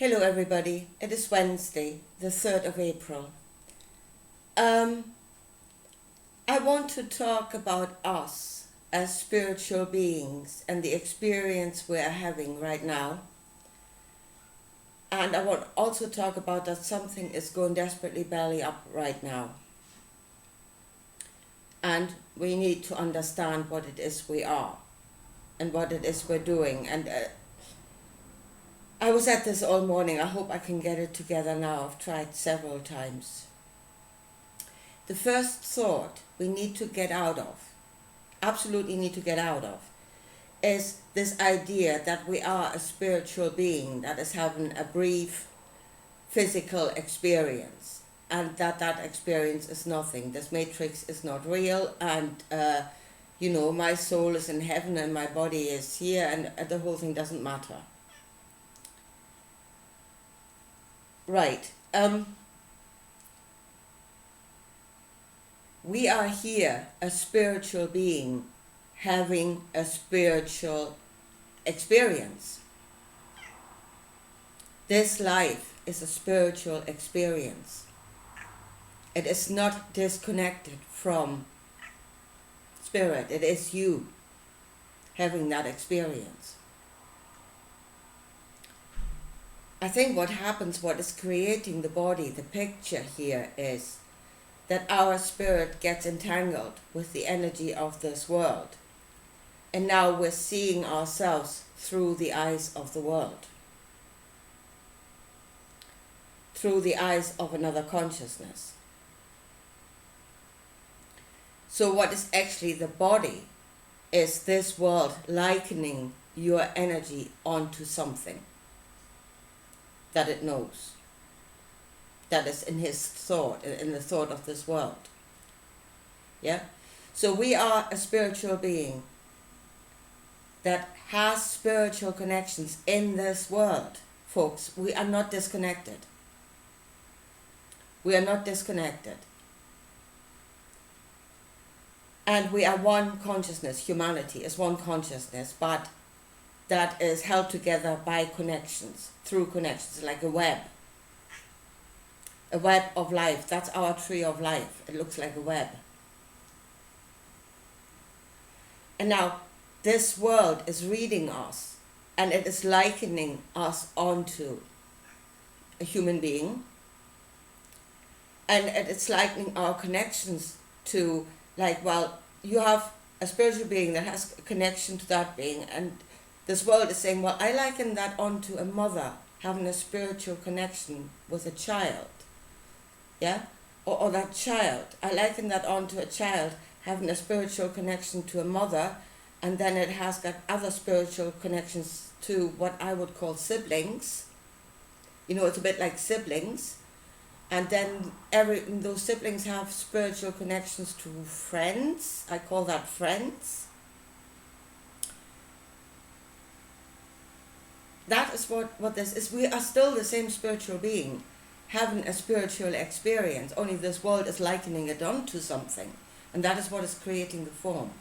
Hello everybody, it is Wednesday, the 3rd of April. I want to talk about us as spiritual beings and the experience we are having right now. And I want also to talk about that something is going desperately belly up right now. And we need to understand what it is we are and what it is we're doing. And I was at this all morning. I hope I can get it together now. I've tried several times. The first thought we need to get out of, absolutely need to get out of, is this idea that we are a spiritual being that is having a brief physical experience and that experience is nothing. This matrix is not real and my soul is in heaven and my body is here and the whole thing doesn't matter. Right. We are here, a spiritual being, having a spiritual experience. This life is a spiritual experience. It is not disconnected from spirit. It is you having that experience. I think what happens, what is creating the body, the picture here is that our spirit gets entangled with the energy of this world. And now we're seeing ourselves through the eyes of the world, through the eyes of another consciousness. So what is actually the body is this world likening your energy onto something that it knows, that is in his thought, in the thought of this world. Yeah? So we are a spiritual being that has spiritual connections in this world. Folks, we are not disconnected. We are not disconnected. And we are one consciousness. Humanity is one consciousness, but that is held together by connections, through connections, like a web of life. That's our tree of life. It looks like a web. And now, this world is reading us, and it is likening us onto a human being, and it is likening our connections to, you have a spiritual being that has a connection to that being, and this world is saying, well, I liken that onto a mother having a spiritual connection with a child. Yeah? Or that child. I liken that onto a child having a spiritual connection to a mother, and then it has got other spiritual connections to what I would call siblings. It's a bit like siblings. And then those siblings have spiritual connections to friends. I call that friends. That is what this is. We are still the same spiritual being, having a spiritual experience, only this world is likening it onto something. And that is what is creating the form.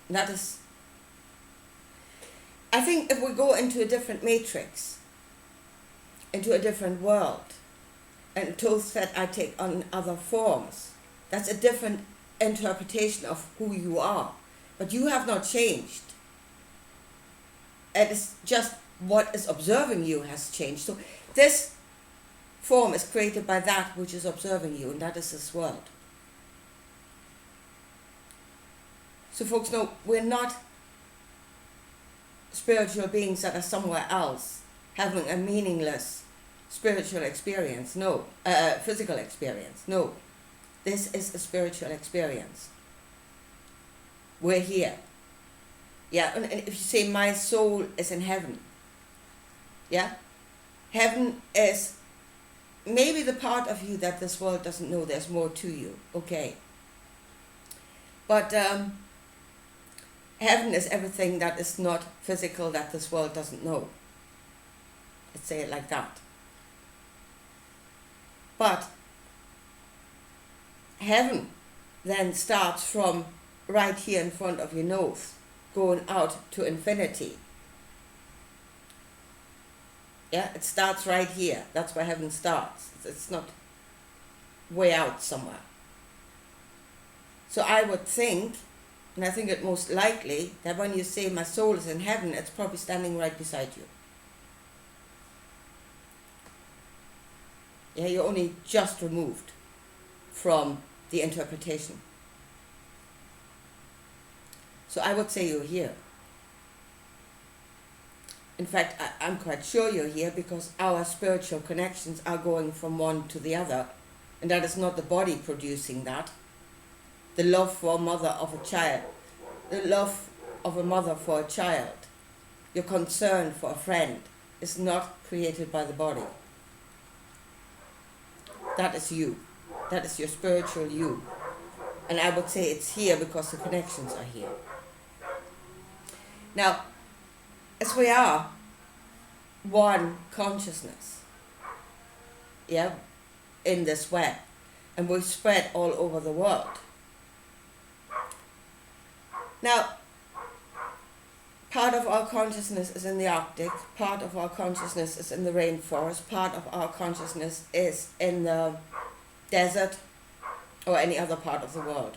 That is, I think if we go into a different matrix, into a different world, and tools that I take on other forms, that's a different interpretation of who you are. But you have not changed. It is just what is observing you has changed. So this form is created by that which is observing you, and that is this world. So folks, no, we're not spiritual beings that are somewhere else having a meaningless spiritual experience. No, physical experience. No, this is a spiritual experience. We're here. Yeah, and if you say my soul is in heaven, yeah, heaven is maybe the part of you that this world doesn't know. There's more to you, okay. But heaven is everything that is not physical that this world doesn't know. Let's say it like that. But heaven then starts from right here in front of your nose, going out to infinity. Yeah, it starts right here. That's where heaven starts. It's not way out somewhere. So I would think, and I think it most likely, that when you say my soul is in heaven, it's probably standing right beside you. Yeah, you're only just removed from the interpretation. So I would say you're here. In fact, I'm quite sure you're here because our spiritual connections are going from one to the other, and that is not the body producing that. The love for a mother of a child, the love of a mother for a child, your concern for a friend is not created by the body. That is you. That is your spiritual you. And I would say it's here because the connections are here. Now, as we are one consciousness, yeah, in this web, and we spread all over the world. Now, part of our consciousness is in the Arctic, part of our consciousness is in the rainforest, part of our consciousness is in the desert or any other part of the world.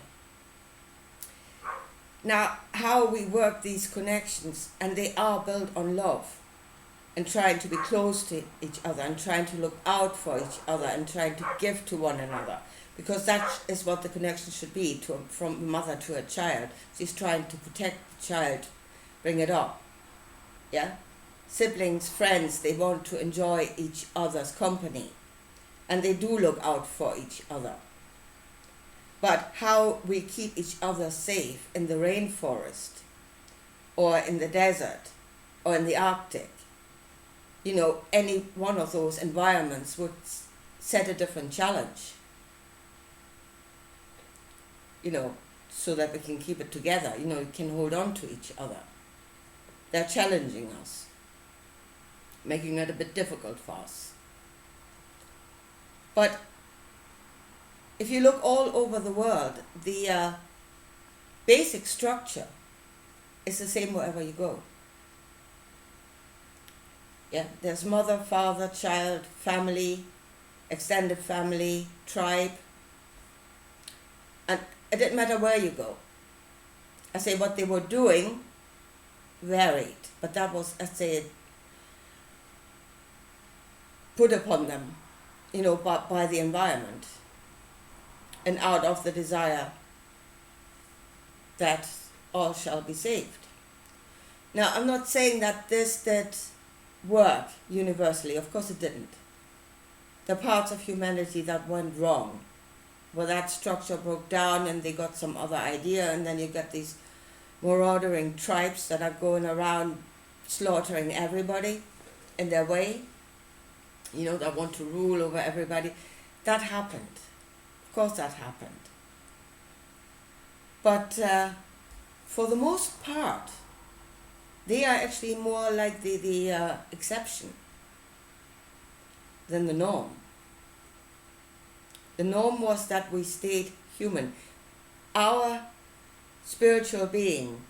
Now, how we work these connections, and they are built on love, and trying to be close to each other, and trying to look out for each other, and trying to give to one another. Because that is what the connection should be, from a mother to a child. She's trying to protect the child, bring it up. Yeah? Siblings, friends, they want to enjoy each other's company. And they do look out for each other. But how we keep each other safe in the rainforest, or in the desert, or in the Arctic, you know, any one of those environments would set a different challenge. You know, so that we can keep it together, you know, we can hold on to each other. They're challenging us, making it a bit difficult for us. But if you look all over the world, the basic structure is the same wherever you go. Yeah, there's mother, father, child, family, extended family, tribe, and it didn't matter where you go. I say what they were doing varied, but that was, I say, put upon them, you know, by the environment, and out of the desire that all shall be saved. Now, I'm not saying that this did work universally. Of course it didn't. The parts of humanity that went wrong, where that structure broke down and they got some other idea, and then you get these marauding tribes that are going around slaughtering everybody in their way, you know, that want to rule over everybody. That happened. Of course that happened. But for the most part, they are actually more like the exception than the norm. The norm was that we stayed human. Our spiritual being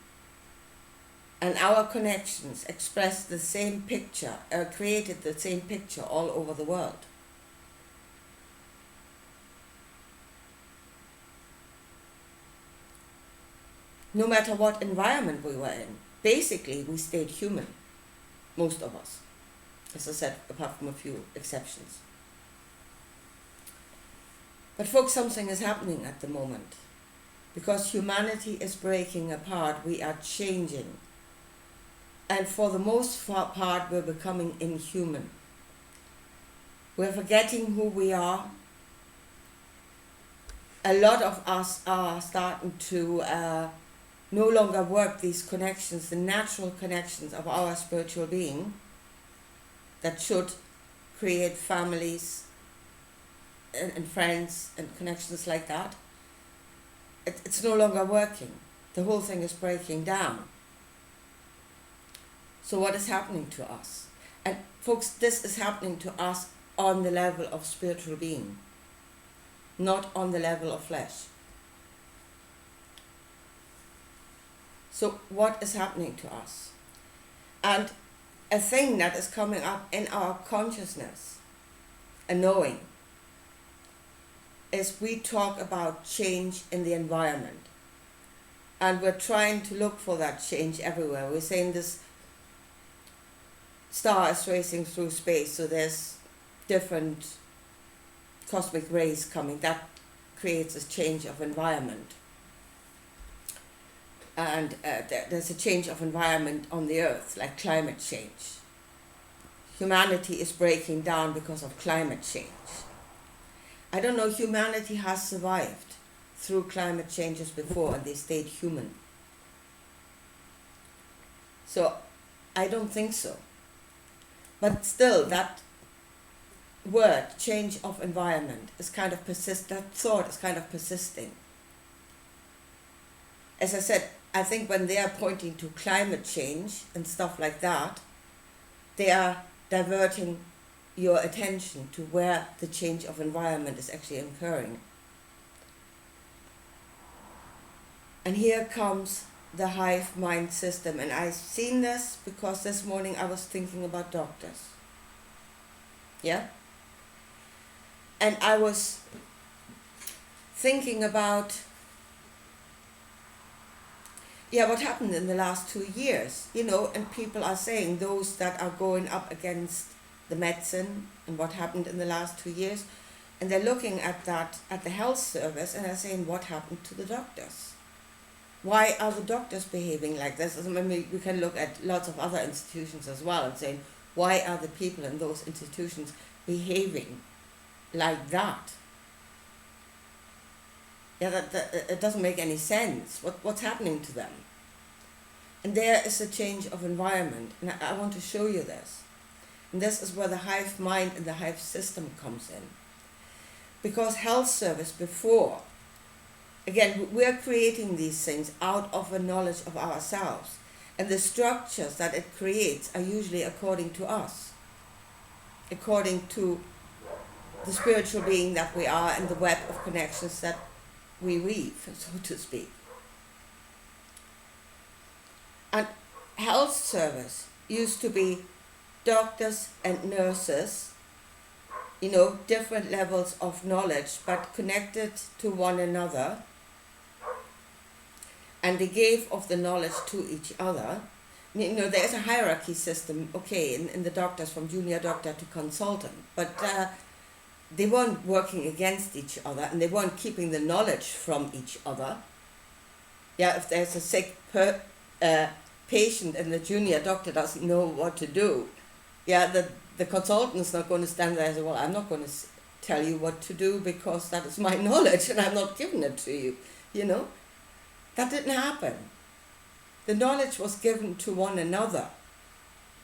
and our connections expressed the same picture, created the same picture all over the world. No matter what environment we were in, basically we stayed human, most of us, as I said, apart from a few exceptions. But folks, something is happening at the moment. Because humanity is breaking apart, we are changing. And for the most part, we're becoming inhuman. We're forgetting who we are. A lot of us are starting to no longer work these connections, the natural connections of our spiritual being that should create families and friends and connections like that. It's no longer working. The whole thing is breaking down. So what is happening to us? And folks, this is happening to us on the level of spiritual being, not on the level of flesh. So what is happening to us? And a thing that is coming up in our consciousness, a knowing, is we talk about change in the environment. And we're trying to look for that change everywhere. We're saying this star is racing through space, so there's different cosmic rays coming. That creates a change of environment. And there's a change of environment on the earth, like climate change. Humanity is breaking down because of climate change. I don't know, humanity has survived through climate changes before and they stayed human. So I don't think so. But still, that word, change of environment, is kind of that thought is kind of persisting. As I said, I think when they are pointing to climate change and stuff like that, they are diverting your attention to where the change of environment is actually occurring. And here comes the hive mind system. And I've seen this because this morning I was thinking about doctors. Yeah? And I was thinking about what happened in the last 2 years, and people are saying, those that are going up against the medicine and what happened in the last 2 years, and they're looking at that, at the health service, and they're saying, what happened to the doctors? Why are the doctors behaving like this? I mean, we can look at lots of other institutions as well and saying, why are the people in those institutions behaving like that? That it doesn't make any sense. What's happening to them? And there is a change of environment, and I want to show you this. And this is where the hive mind and the hive system comes in. Because health service before, again, we're creating these things out of a knowledge of ourselves, and the structures that it creates are usually according to us, according to the spiritual being that we are and the web of connections that we weave, so to speak. And health service used to be doctors and nurses, different levels of knowledge, but connected to one another. And they gave of the knowledge to each other. There's a hierarchy system, in the doctors, from junior doctor to consultant, but they weren't working against each other, and they weren't keeping the knowledge from each other. If there's a sick patient and the junior doctor doesn't know what to do, the consultant's not going to stand there and say, well, I'm not going to tell you what to do because that is my knowledge and I'm not giving it to you, That didn't happen. The knowledge was given to one another,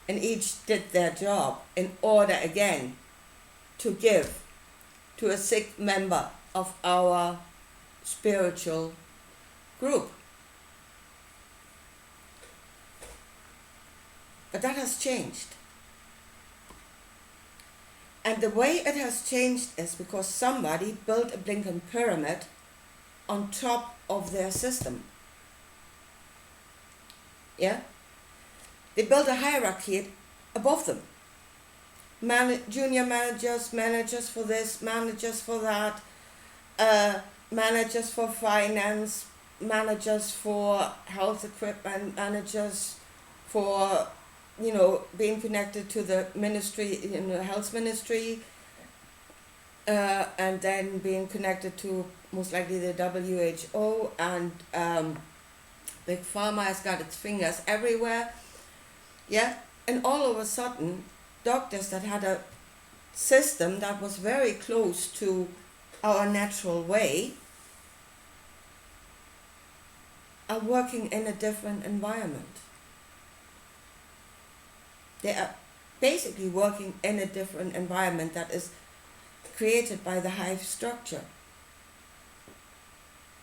and each did their job in order, again, to give to a sick member of our spiritual group. But that has changed. And the way it has changed is because somebody built a blinking pyramid on top of their system. They built a hierarchy above them. Junior managers, managers for this, managers for that, managers for finance, managers for health equipment, managers for, being connected to the ministry, health ministry, and then being connected to most likely the WHO, and Big Pharma has got its fingers everywhere. And all of a sudden, doctors that had a system that was very close to our natural way are working in a different environment. They are basically working in a different environment that is created by the hive structure.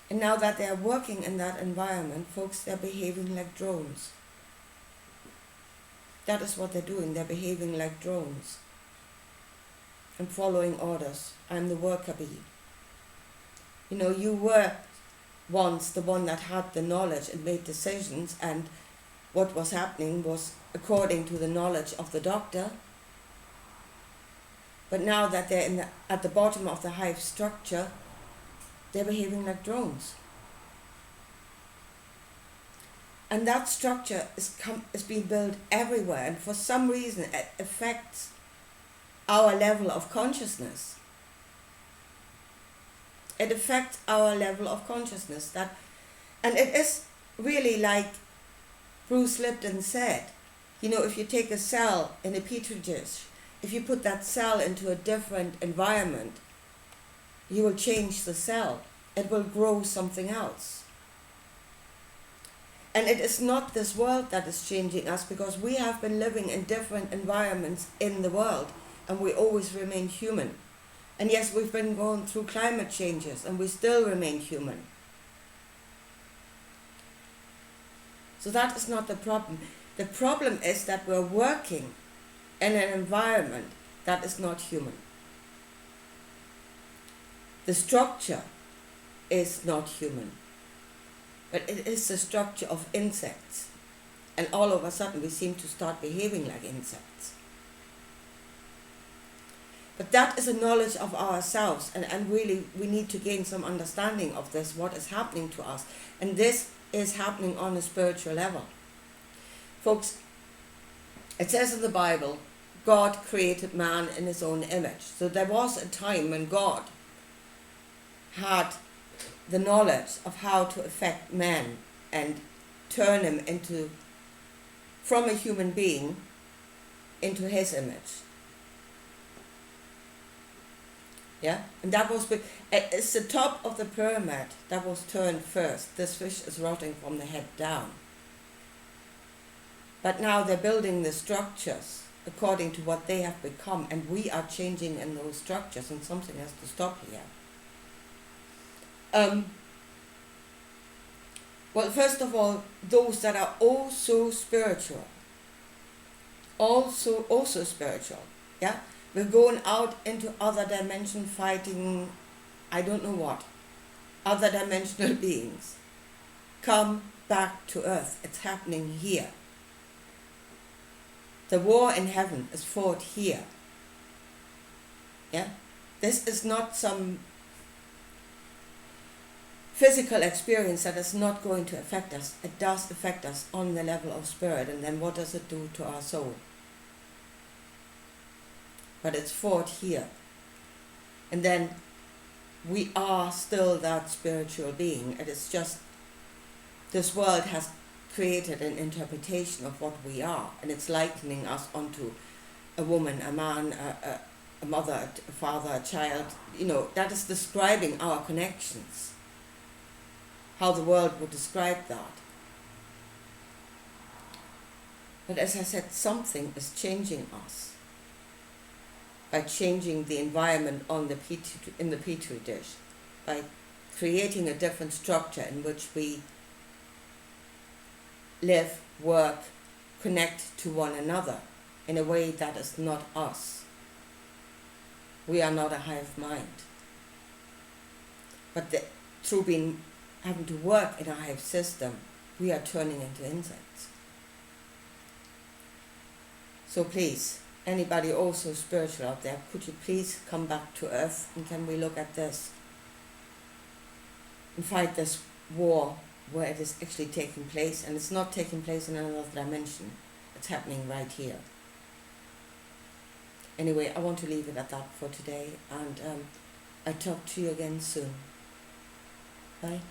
And now that they are working in that environment, folks, they're behaving like drones. That is what they're doing. They're behaving like drones and following orders. I'm the worker bee. You were once the one that had the knowledge and made decisions, and what was happening was according to the knowledge of the doctor. But now that they're at the bottom of the hive structure, they're behaving like drones. And that structure is being built everywhere, and for some reason it affects our level of consciousness. It affects our level of consciousness. And it is really like Bruce Lipton said, if you take a cell in a petri dish, if you put that cell into a different environment, you will change the cell. It will grow something else. And it is not this world that is changing us, because we have been living in different environments in the world and we always remain human. And yes, we've been going through climate changes and we still remain human. So that is not the problem. The problem is that we're working in an environment that is not human. The structure is not human, but it is the structure of insects. And all of a sudden we seem to start behaving like insects. But that is a knowledge of ourselves, and really we need to gain some understanding of this, what is happening to us. And this is happening on a spiritual level. Folks, it says in the Bible, God created man in his own image. So there was a time when God had the knowledge of how to affect man and turn him from a human being into his image. Yeah, and that was, it's the top of the pyramid that was turned first. This fish is rotting from the head down. But now they're building the structures according to what they have become, and we are changing in those structures, and something has to stop here. Well, first of all, those that are also spiritual, also spiritual, yeah? We're going out into other dimension, fighting, I don't know what, other dimensional beings. Come back to earth. It's happening here. The war in heaven is fought here. Yeah? This is not some physical experience that is not going to affect us. It does affect us on the level of spirit, and then what does it do to our soul? But it's fought here. And then we are still that spiritual being. It is just, this world has created an interpretation of what we are, and it's likening us onto a woman, a man, a mother, a father, a child. That is describing our connections, how the world would describe that. But as I said, something is changing us by changing the environment in the petri dish, by creating a different structure in which we live, work, connect to one another in a way that is not us. We are not a hive mind. But through having to work in a hive system, we are turning into insects. So please, anybody also spiritual out there, could you please come back to earth, and can we look at this and fight this war where it is actually taking place, and it's not taking place in another dimension. It's happening right here. Anyway, I want to leave it at that for today, and I'll talk to you again soon. Bye.